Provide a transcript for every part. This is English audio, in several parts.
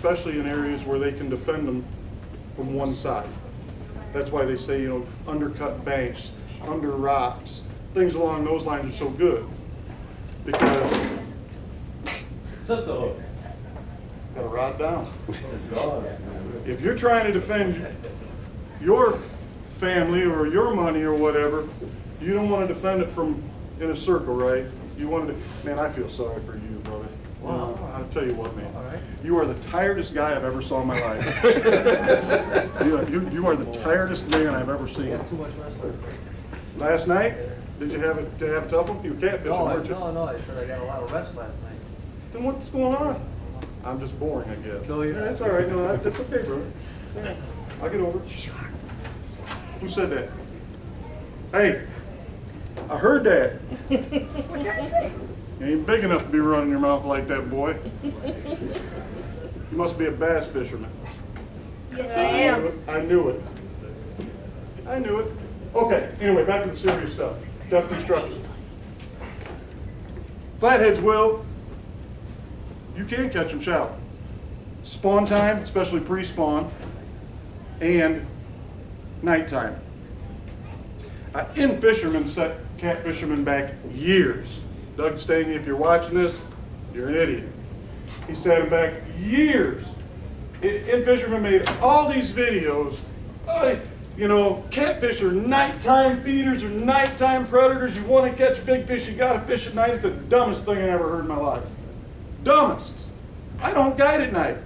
especially in areas where they can defend them from one side. That's why they say, you know, undercut banks, under rocks, things along those lines are so good. Because Set the hook. gotta rod down. If you're trying to defend your family or your money or whatever, you don't want to defend it from in a circle, right? You want to, man, I feel sorry for you, brother. Wow. I'll tell you what, man. All right. You are the tiredest guy I've ever saw in my life. you are the tiredest man I've ever seen. Too much wrestling. Last night, did you have a tough one? You were catfishing, weren't you? No, I said I got a lot of rest last night. Then what's going on? I'm just boring, I guess. No, you're Yeah, not. that's all right. No, that's okay, brother. Yeah, I'll get over it. Who said that? Hey, I heard that. You ain't big enough to be running your mouth like that, boy. You must be a bass fisherman. Yes, I am. I knew it. I knew it. Okay, anyway, back to the serious stuff. Depth instruction. Flatheads will, you can catch them shallow. Spawn time, especially pre-spawn, and nighttime. In fishermen set catfishermen back years. Doug Staney, if you're watching this, you're an idiot. He set them back years. In fishermen made all these videos. You know, catfish are nighttime feeders or nighttime predators. You want to catch big fish, you got to fish at night. It's the dumbest thing I ever heard in my life. Dumbest. I don't guide at night.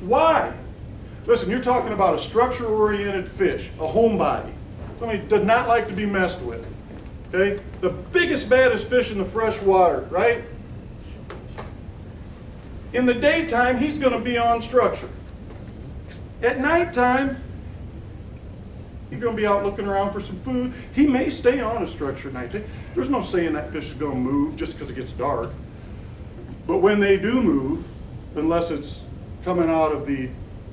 Why? Listen, you're talking about a structure-oriented fish, a homebody. Somebody does not like to be messed with. Okay? The biggest, baddest fish in the fresh water, right? In the daytime, he's going to be on structure. At nighttime, he's going to be out looking around for some food. He may stay on a structure at night. There's no saying that fish is going to move just because it gets dark. But when they do move, unless it's coming out of the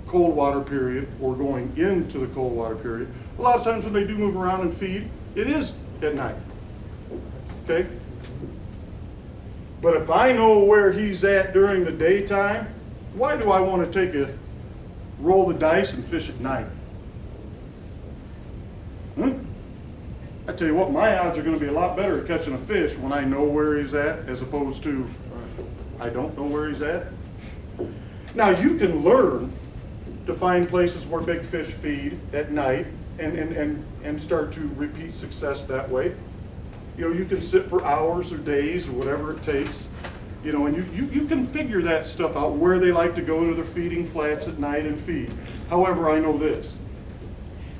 cold water period or going into the cold water period, a lot of times when they do move around and feed, it is at night. Okay? But if I know where he's at during the daytime, why do I want to roll the dice and fish at night? I tell you what, my odds are going to be a lot better at catching a fish when I know where he's at as opposed to I don't know where he's at. Now you can learn to find places where big fish feed at night and start to repeat success that way. You know, you can sit for hours or days or whatever it takes, you know, and you can figure that stuff out, where they like to go to their feeding flats at night and feed. However, I know this.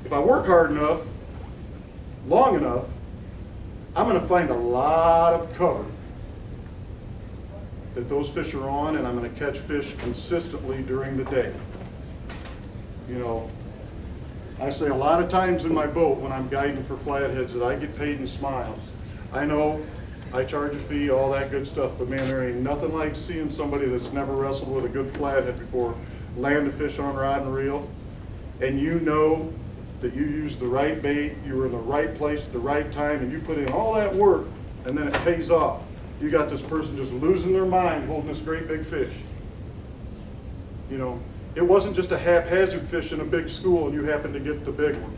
If I work hard enough, long enough, I'm going to find a lot of cover that those fish are on, and I'm going to catch fish consistently during the day. You know, I say a lot of times in my boat when I'm guiding for flatheads that I get paid in smiles. I know I charge a fee, all that good stuff, but man, there ain't nothing like seeing somebody that's never wrestled with a good flathead before land a fish on rod and reel, and you know that you used the right bait, you were in the right place at the right time, and you put in all that work, and then it pays off. You got this person just losing their mind holding this great big fish. You know, it wasn't just a haphazard fish in a big school and you happened to get the big one.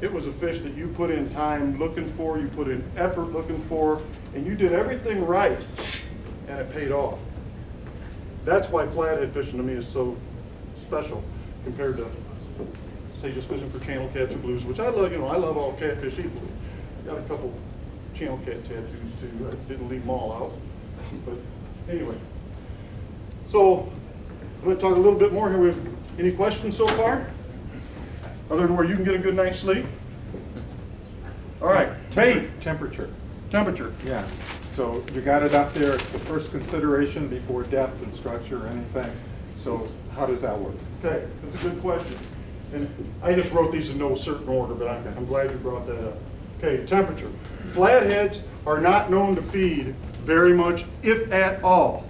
It was a fish that you put in time looking for, you put in effort looking for, and you did everything right, and it paid off. That's why flathead fishing to me is so special compared to, say, just fishing for channel cats or blues, which I love. You know, I love all catfish equally. Got a couple channel cat tattoos too. I didn't leave them all out, but anyway. So I'm going to talk a little bit more here. Any questions so far? Other than where you can get a good night's sleep? All right, bait. Temperature. Temperature. Yeah. So you got it up there. It's the first consideration before depth and structure or anything. So how does that work? Okay, that's a good question. And I just wrote these in no certain order, but I'm glad you brought that up. Okay, temperature. Flatheads are not known to feed very much, if at all,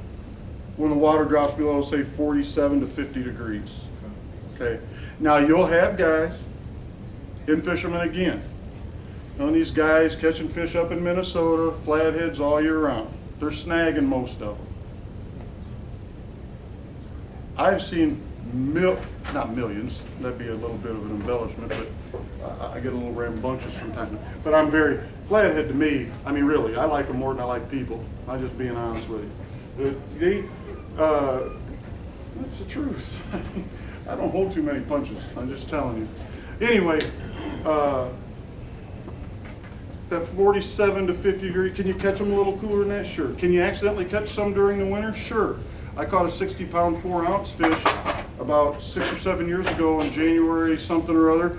when the water drops below, say, 47 to 50 degrees. Okay. Now you'll have guys, in fishermen again, and these guys catching fish up in Minnesota, flatheads all year round. They're snagging most of them. I've seen not millions, that'd be a little bit of an embellishment, but I get a little rambunctious from time to time. But I'm flathead to me, I mean, really, I like them more than I like people. I'm just being honest with you. That's the truth. I don't hold too many punches, I'm just telling you. Anyway, that 47 to 50 degree, can you catch them a little cooler than that? Sure. Can you accidentally catch some during the winter? Sure. I caught a 60-pound 4-ounce fish about 6 or 7 years ago in January something or other.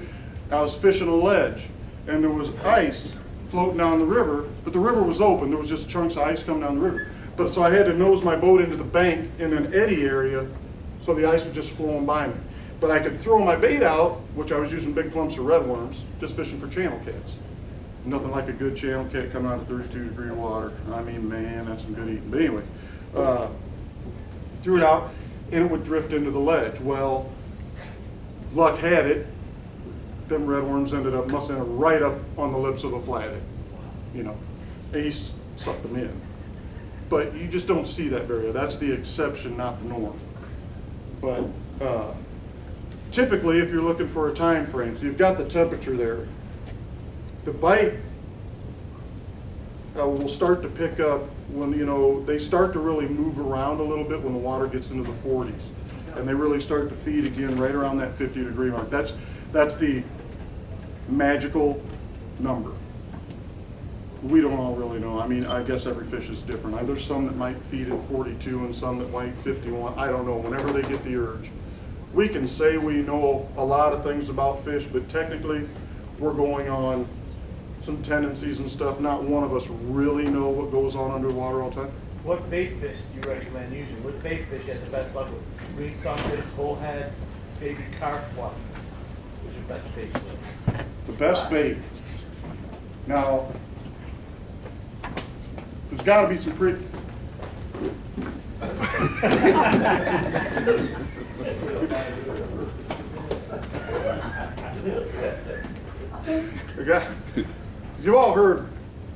I was fishing a ledge and there was ice floating down the river, but the river was open. There was just chunks of ice coming down the river. But so I had to nose my boat into the bank in an eddy area so the ice was just flowing by me. But I could throw my bait out, which I was using big clumps of redworms, just fishing for channel cats. Nothing like a good channel cat coming out of 32-degree water. I mean, man, that's some good eating. But anyway, threw it out, and it would drift into the ledge. Well, luck had it, them redworms must end up right up on the lips of a flathead. You know, and he sucked them in. But you just don't see that very often. That's the exception, not the norm. But typically, if you're looking for a time frame, so you've got the temperature there. The bite will start to pick up when, you know, they start to really move around a little bit when the water gets into the 40s. And they really start to feed again right around that 50-degree mark. That's the magical number. We don't all really know. I mean, I guess every fish is different. There's some that might feed at 42 and some that might 51. I don't know. Whenever they get the urge. We can say we know a lot of things about fish, but technically we're going on some tendencies and stuff. Not one of us really know what goes on underwater all the time. What bait fish do you recommend using? What bait fish has the best luck with? Green sunfish, bullhead, baby carp, what? What's your best bait fish? The best bait. Now, there's got to be some pretty... You've all heard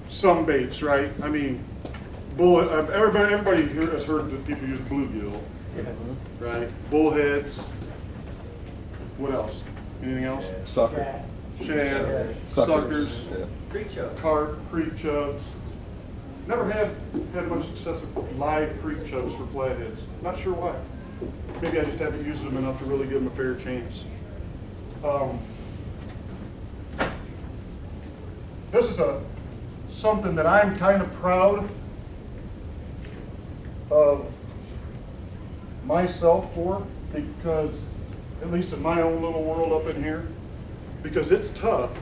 some baits, right? I mean, everybody here has heard that people use bluegill, right? Bullheads. What else? Anything else? Sucker. Shad, suckers, carp, creek chubs. Never had much success with live creek chubs for flatheads. Not sure why. Maybe I just haven't used them enough to really give them a fair chance. This is something that I'm kind of proud of myself for, because, at least in my own little world up in here, because it's tough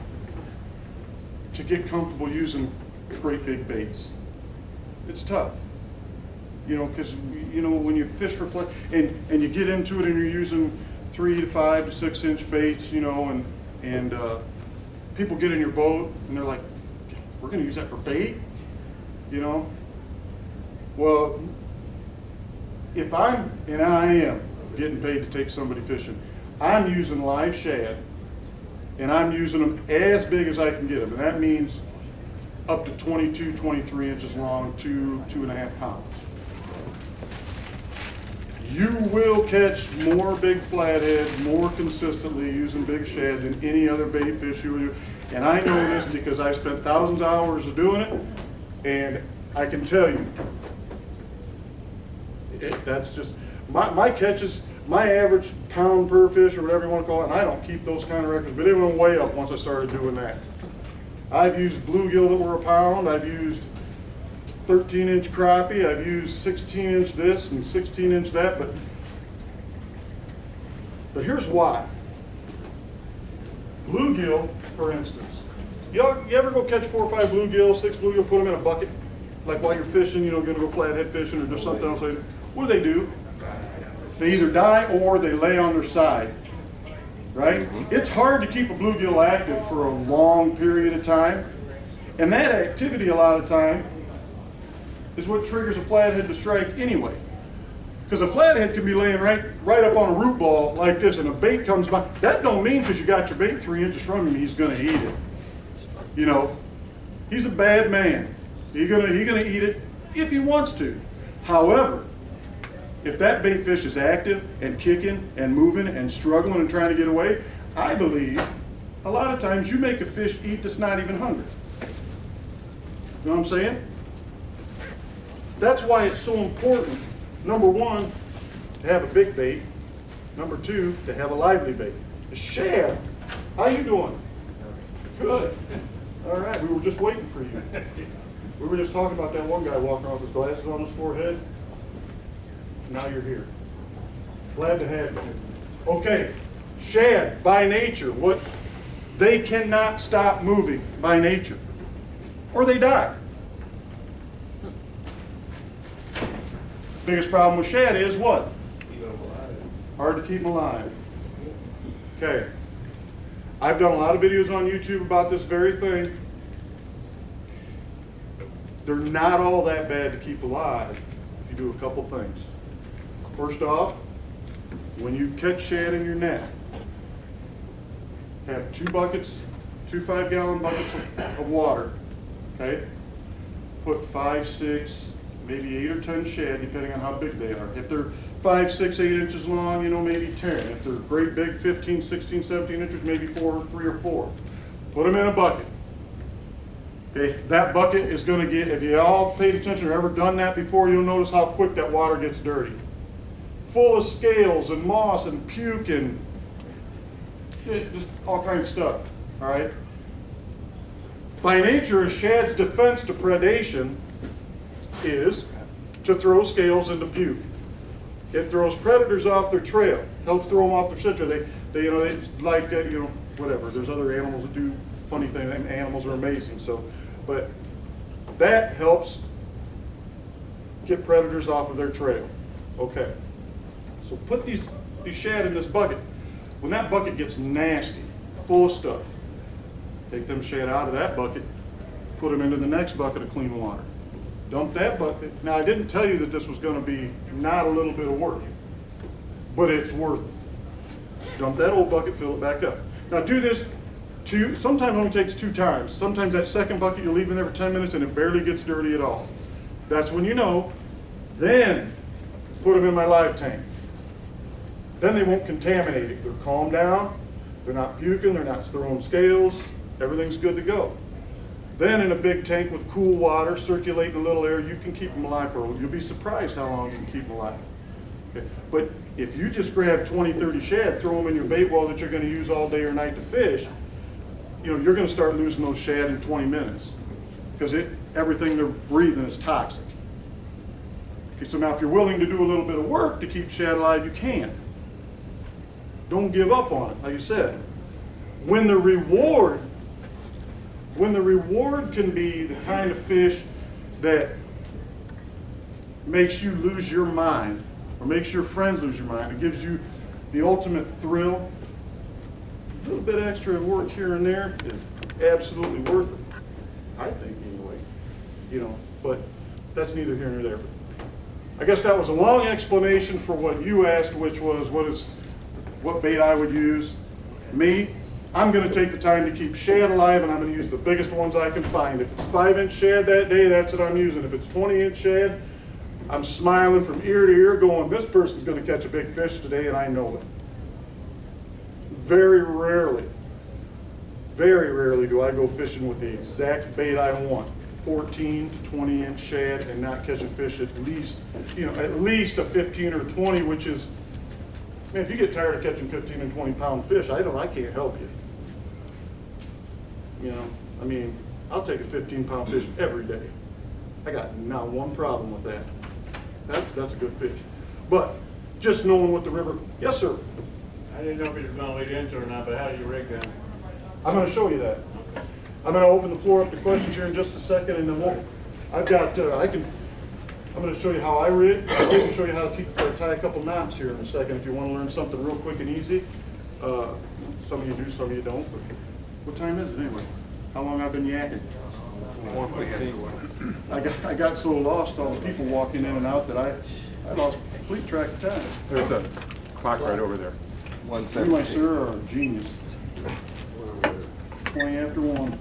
to get comfortable using great big baits. It's tough, you know, because, you know, when you fish for flathead and you get into it and you're using 3 to 5 to 6 inch baits, you know, and people get in your boat and they're like, we're going to use that for bait, you know? Well, if I'm, and I am getting paid to take somebody fishing, I'm using live shad and I'm using them as big as I can get them. And that means up to 22, 23 inches long, 2.5 pounds. You will catch more big flathead more consistently using big shad than any other bait fish you will do. And I know this because I spent thousands of hours doing it, and I can tell you, that's just, my catches, my average pound per fish or whatever you want to call it, and I don't keep those kind of records, but it went way up once I started doing that. I've used bluegill that were a pound, I've used 13-inch crappie, I've used 16-inch this and 16-inch that, but here's why. Bluegill, for instance, you ever go catch 4 or 5 bluegill, 6 bluegill, put them in a bucket, like while you're fishing, you know, gonna go flathead fishing or do something else later. What do? They either die or they lay on their side, right? It's hard to keep a bluegill active for a long period of time, and that activity a lot of time is what triggers a flathead to strike anyway. Because a flathead can be laying right up on a root ball like this, and a bait comes by. That don't mean because you got your bait 3 inches from him, he's going to eat it. You know, he's a bad man. He's gonna eat it if he wants to. However, if that bait fish is active and kicking and moving and struggling and trying to get away, I believe a lot of times you make a fish eat that's not even hungry. You know what I'm saying? That's why it's so important, number one, to have a big bait. Number two, to have a lively bait. The shad, how you doing? Good. All right, we were just waiting for you. We were just talking about that one guy walking around with his glasses on his forehead. Now you're here. Glad to have you. Okay, shad, by nature, what they cannot stop moving by nature, or they die. Biggest problem with shad is what? Hard to keep them alive. Okay. I've done a lot of videos on YouTube about this very thing. They're not all that bad to keep alive if you do a couple things. First off, when you catch shad in your net, have 2 buckets, 2 5-gallon buckets of water, okay? Put 5, 6, maybe 8 or 10 shad, depending on how big they are. If they're 5, 6, 8 inches long, you know, maybe 10. If they're great big, 15, 16, 17 inches, maybe 3 or 4. Put them in a bucket. Okay, that bucket is going to get, if you all paid attention or ever done that before, you'll notice how quick that water gets dirty. Full of scales and moss and puke and just all kinds of stuff, all right? By nature, a shad's defense to predation is to throw scales and to puke. It throws predators off their trail, helps throw them off their scent trail. They, you know, it's like, you know, whatever. There's other animals that do funny things, and animals are amazing. So, but that helps get predators off of their trail. Okay. So put these shad in this bucket. When that bucket gets nasty, full of stuff, take them shad out of that bucket, put them into the next bucket of clean water. Dump that bucket. Now, I didn't tell you that this was going to be not a little bit of work, but it's worth it. Dump that old bucket, fill it back up. Now, do this sometimes it only takes 2 times. Sometimes that second bucket, you leave in there for 10 minutes and it barely gets dirty at all. That's when you know. Then put them in my live tank. Then they won't contaminate it. They're calmed down, they're not puking, they're not throwing scales, everything's good to go. Then in a big tank with cool water, circulating a little air, you can keep them alive for a while. You'll be surprised how long you can keep them alive. Okay. But if you just grab 20, 30 shad, throw them in your bait well that you're going to use all day or night to fish, you know, you're going to start losing those shad in 20 minutes because everything they're breathing is toxic. Okay, so now if you're willing to do a little bit of work to keep shad alive, you can. Don't give up on it, like you said. When the reward can be the kind of fish that makes you lose your mind or makes your friends lose your mind, it gives you the ultimate thrill, a little bit extra work here and there is absolutely worth it. I think anyway, you know, but that's neither here nor there. I guess that was a long explanation for what you asked, which was what bait I would use. Me, I'm going to take the time to keep shad alive, and I'm going to use the biggest ones I can find. If it's 5-inch shad that day, that's what I'm using. If it's 20-inch shad, I'm smiling from ear to ear going, this person's going to catch a big fish today, and I know it. Very rarely do I go fishing with the exact bait I want. 14 to 20-inch shad and not catch a fish at least, you know, at least a 15 or 20, which is, man, if you get tired of catching 15 and 20 pound fish, I can't help you. You know, I mean, I'll take a 15-pound fish every day. I got not one problem with that. That's a good fish. But just knowing what the river, yes sir. I didn't know if you were going to lead into it or not, but how do you rig that? I'm going to show you that. I'm going to open the floor up to questions here in just a second, and then I'm going to show you how I rig. I'm going to show you how to tie a couple knots here in a second if you want to learn something real quick and easy. Some of you do, some of you don't. But what time is it anyway? How long I've been yakking? 1:15. I got so lost, all the people walking in and out, that I lost complete track of time. There's a clock right over there. You, my sir, are a genius. 20 after 1.